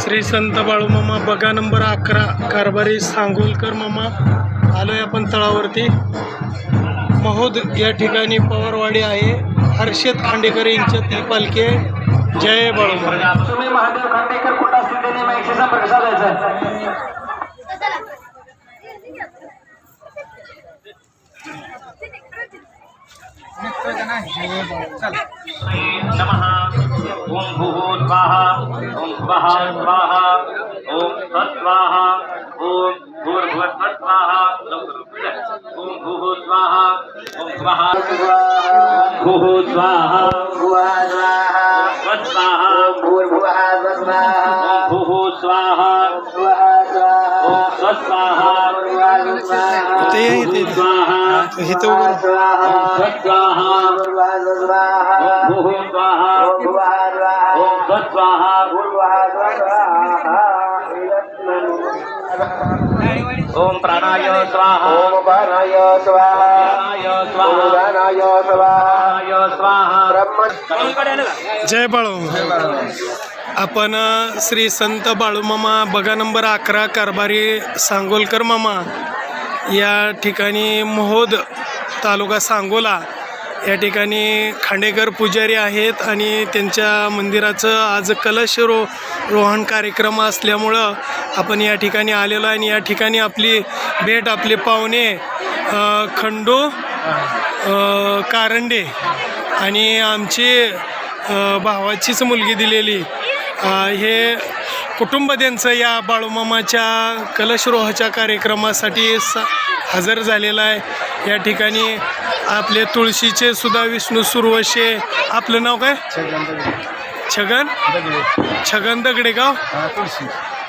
श्री संत बाळूमामा बगा नंबर 11 कारभारी सांगोलकर मामा आलोय आपण तळावरती। महोद या ठिकाणी पवारवाडी आहे। हर्षद खांडेकर यांच्या ती पालखी आहे। जय बाळूमामा। तुम्ही महादेव खांडेकर कुठं असतील त्यांनी माहिती संपर्क साधायचा। नमः ओम भूः स्वाहा ओम स्वाहा स्वाहा ओम तत्स्वाहा ओम भूर्भुवः स्वाहा ओम भूः स्वाहा ओम स्वाहा भूः स्वाहा स्वाहा भूर्भुवः स्वाहा भूः स्वाहा ओम स्वाहा ते स्वाहा हितो स्वाहा भूः स्वाहा ओम स्वाहा ओम प्राणाय स्वाहा ओम प्राणाय स्वाहा प्राणाय स्वाहा जय बाळूमामा। आपण श्री संत बाळूमामा बगा नंबर 11 कारभारी सांगोलकर मामा या ठिकाणी महोद तालुका सांगोला या ठिकाणी खांडेकर पुजारी आहेत आणि त्यांच्या मंदिराचं आज कलश रोहण कार्यक्रम असल्यामुळं आपण या ठिकाणी आलेलो आहे। आणि या ठिकाणी आपली भेट आपले पाहुणे खंडू कारंडे आणि आमची भावाचीच मुलगी दिलेली हे कुटुंब त्यांचं या बाळूमामाच्या कलशरोहाच्या कार्यक्रमासाठी हजर झालेलं आहे। या ठिकाणी आपले तुळशीचे सुद्धा विष्णू सुरवशे। आपलं नाव काय? छगन दगडेगाव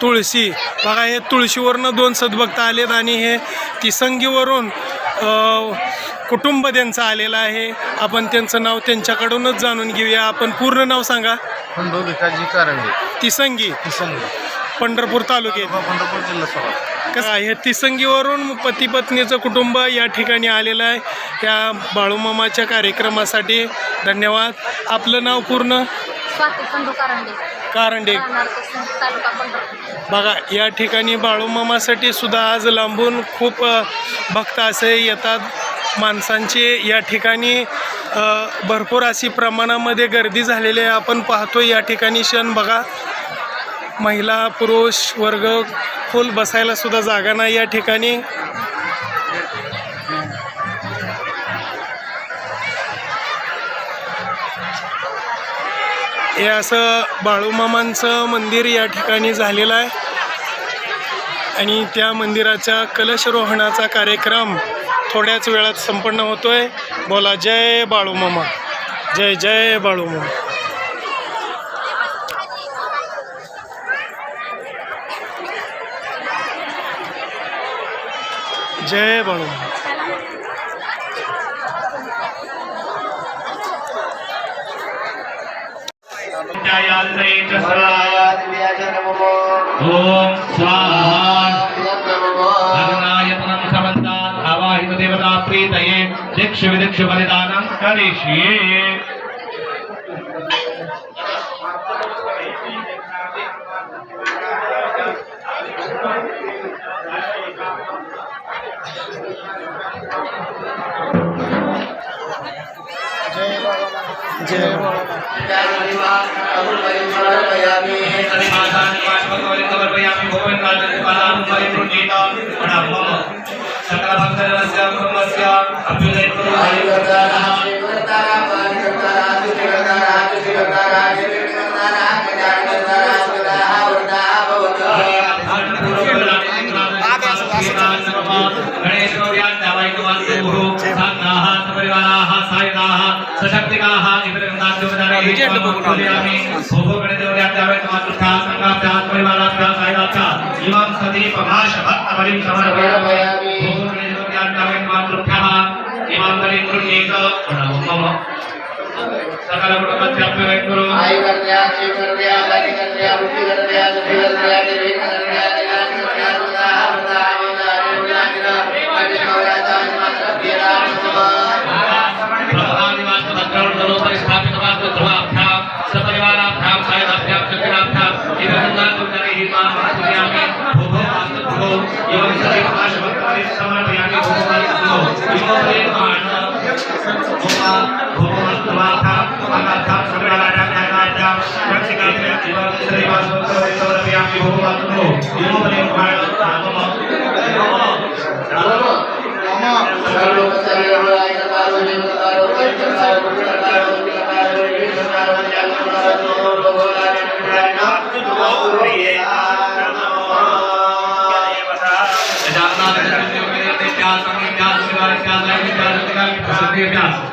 तुळशी। बघा हे तुळशीवरनं 2 सद्भक्त आलेत आणि हे तिसंगीवरून कुटुंब त्यांचं आलेलं आहे। आपण त्यांचं नाव त्यांच्याकडूनच जाणून घेऊया। आपण पूर्ण नाव सांगा। खंडू भिकाजी कारंडे तिसंगी पंढरपूर तालुक्यात पंढरपूर जिल्हा कसं हे तिसंगीवरून पती पत्नीचं कुटुंब या ठिकाणी आलेलं आहे त्या बाळूमामाच्या कार्यक्रमासाठी। धन्यवाद। आपलं नाव पूर्ण? कारंडे। बघा या ठिकाणी बाळूमामासाठी सुद्धा आज लांबून खूप भक्त असे येतात। माणसांची या ठिकाणी भरपूर अशी प्रमाणामध्ये गर्दी झालेली आहे। आपण पाहतो या ठिकाणी क्षण बघा, महिला पुरुष वर्ग फुल बसायला सुद्धा जागा नाही या ठिकाणी। हे असं बाळूमामांचं मंदिर या ठिकाणी झालेलं आहे आणि त्या मंदिराच्या कलशरोहणाचा कार्यक्रम थोड्याच वेळात संपन्न होतोय। बोला जय बाळूमामा, जय जय बाळूमामा। जय बाळूमामा। ओम स्वाहा आवाहित देवता प्रीतये दीक्ष विदीक्ष बलिदानं करिष्ये। जय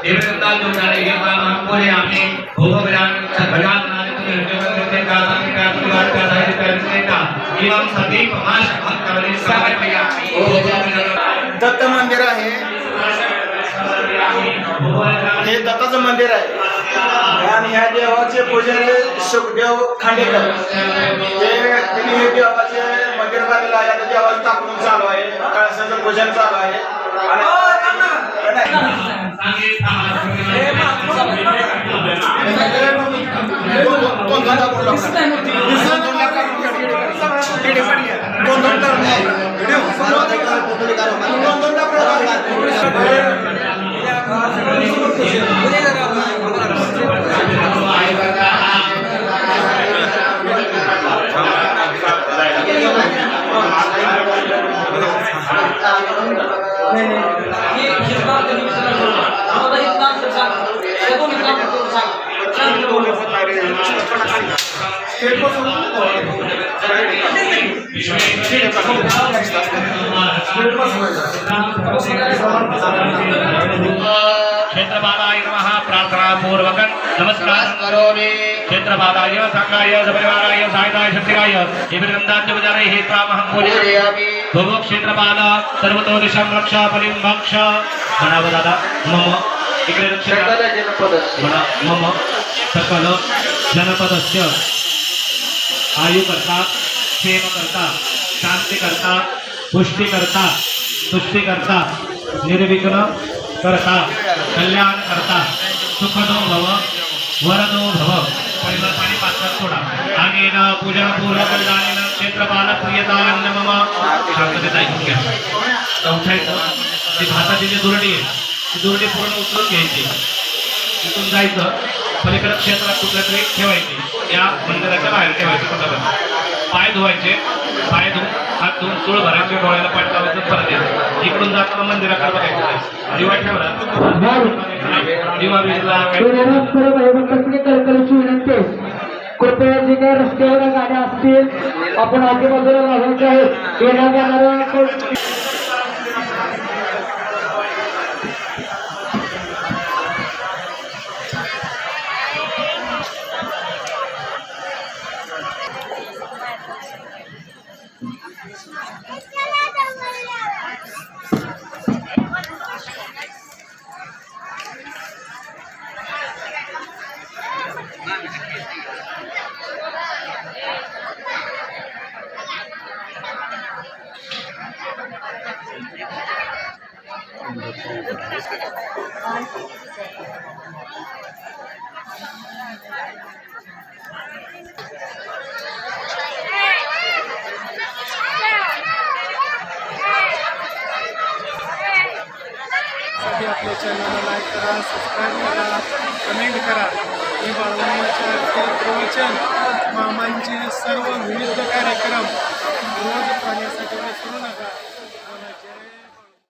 देवदत्ता जोडारे हे महापुरे आम्ही भोगविरान भगवान नारायण देवदत्ते का संख्या परिवार का साहित्य करनेता एवं सदीप माश भक्तवली समर्पयामि। दत्त मंदिर आहे, हे दत्ताचं मंदिर आहे आणि ह्या देवाचे पुजारी सुखदेव खांडेकर त्यांनी हे देवाचे मंदिर बांधलेलं आहे. आता देवाचं स्थापन चालू आहे, कळसाचं पूजन चालू आहे क्षेत्रपालाय नमः प्रार्थना पूर्वक नमस्कार करोमि। क्षेत्रपालाय संगाय सपरिवाराय साहिताय शक्तिराय एवं विचारे हे तामहं पूजयामि। भगवो क्षेत्रपाल सर्वतो दिशं रक्ष बलिं भक्ष म्हणावं दादा मम इकडे म्हणा मम सकल जनपदस्य आयुकर्ता क्षेमकर्ता शांतिकर्ता पुष्टिकर्ता तुष्टिकर्ता निर्विघ्न करता कल्याण करता सुखदो भव वरदो भव पहिलं पाणी पात्र सोडा आणि पूजन पूर्वक जाणीन क्षेत्रपाल प्रियताय मम शांततेत ऐकून घ्या। चौथ्याचं ती भाताची जी दुरडी आहे ती दुरडी पूर्ण उचलून घ्यायची, इथून जायचं पलीकडे क्षेत्रात कुठल्या तरी ठेवायची, या मंदिराच्या बाहेर ठेवायची कुठं पाय धुवायचे, पाय धुवून हात धुवून चूळ भरायचे, डोळ्याला पाठ लावायचं, परत यायचं। इकडून जाताना मंदिराकडे बघायचं, दिवा ठेवला दिवा विजला कृपया जे काही रस्त्यावर गाड्या असतील आपण आजूबाजूला लावायचे आहेत, येण्या जाणाऱ्या आपल्या चॅनलला लाईक करा, सबस्क्राईब करा, कमेंट करा। हे बाळवण्याच्या प्रवचन मामांचे सर्व विविध कार्यक्रम